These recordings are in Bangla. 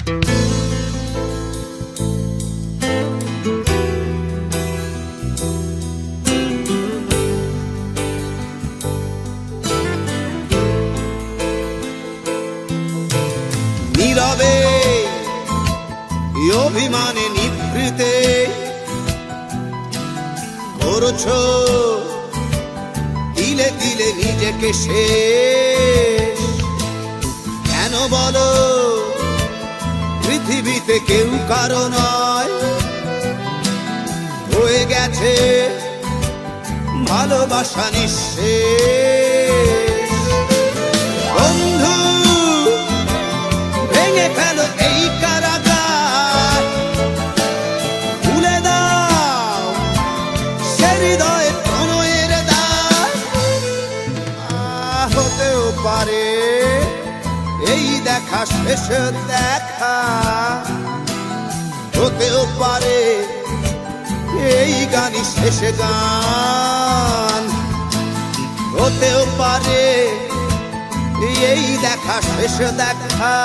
নীরবে অভিমানে নিভৃতে করছো দিলে দিলে নিজেকে শেষ। কেন বলো পৃথিবীতে কেউ কারো নয়, হয়ে গেছে ভালোবাসা নিঃশেষ। বন্ধু ভেঙে ফেলো এই কারাগার, খুলে দাও সে হৃদয়ে প্রণয়ের দ্বার। হতেও পারে এই দেখা শেষ দেখা, হতেও পারে এই গানই শেষ গান, হতেও পারে এই দেখা শেষ দেখা,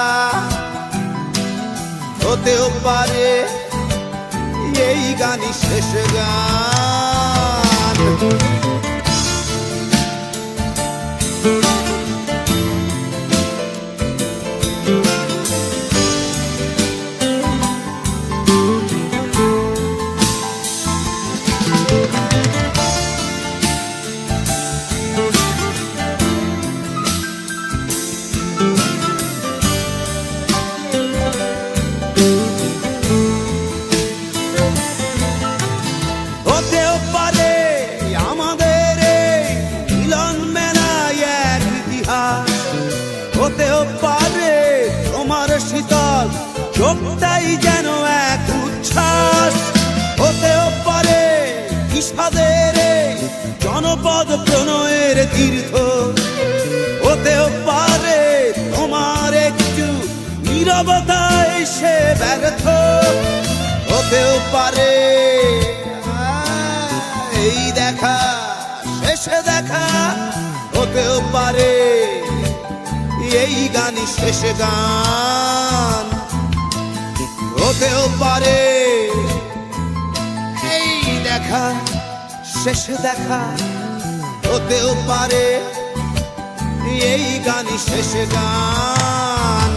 হতেও পারে এই গানই শেষ গান। হতেও পারে আমাদের এই মিলন মেলায় এক ইতিহাস, হতেও পারে তোমার শীতল চোখটাই যেন এক উচ্ছ্বাস, হতেও পারে বিষাদের এই জনপদ প্রণয়ের তীর্থ, হতেও পারে তোমার একটু নীরবতায় সে ব্যর্থ, হতেও পারে এই দেখা শেষে দেখা, হতেও পারে এই গানই শেষ গান, হতেও পারে এই দেখা শেষে দেখা, হতেও পারে এই গানই শেষ গান।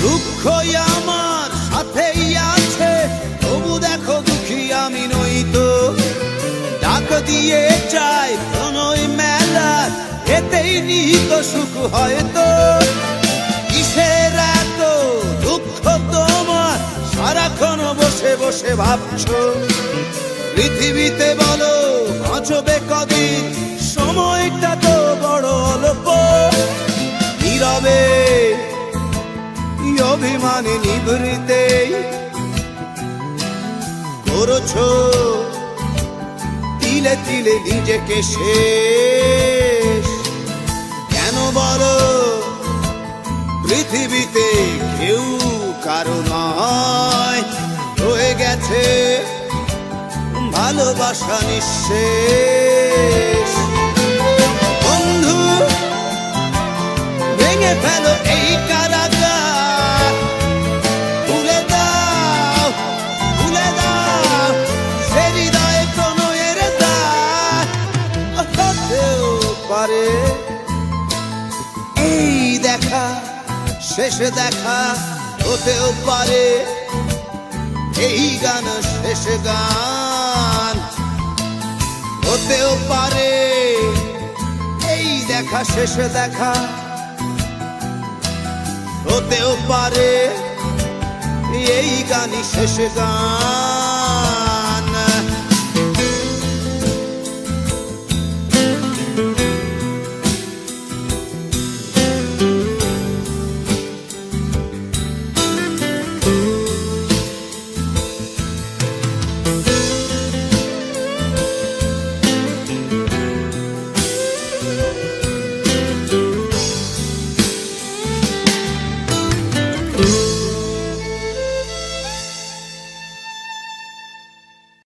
দুঃখই আমার সাথেই আছে, তবু দেখো দুঃখী আমি নই তো, ডাক দিয়ে চাই প্রণয় মেলার, এতেই নিহিত সুখ হয়তো। কিসের এত দুঃখ তোমার সারাক্ষণ বসে বসে ভাবছো, পৃথিবীতে বলো বাঁচবে কদিন, সময়টা তো বড় অল্প। নীরবে অভিমানে নিভৃতে করছো তিলে তিলে নিজেকে শেষ। কেন বলো পৃথিবীতে কেউ কারো নয়, হয়ে গেছে ভালোবাসা নিঃশেষ। বন্ধু ভেঙে ফেলো এই কারাগার, খুলে দাও সে হৃদয়ে প্রণয়ের দ্বার। হতেও পারে এই দেখা শেষ দেখা, হতেও পারে এই গান শেষ গান, হতেও পারে এই দেখা শেষ দেখা, হতেও পারে এই গানই শেষ গান।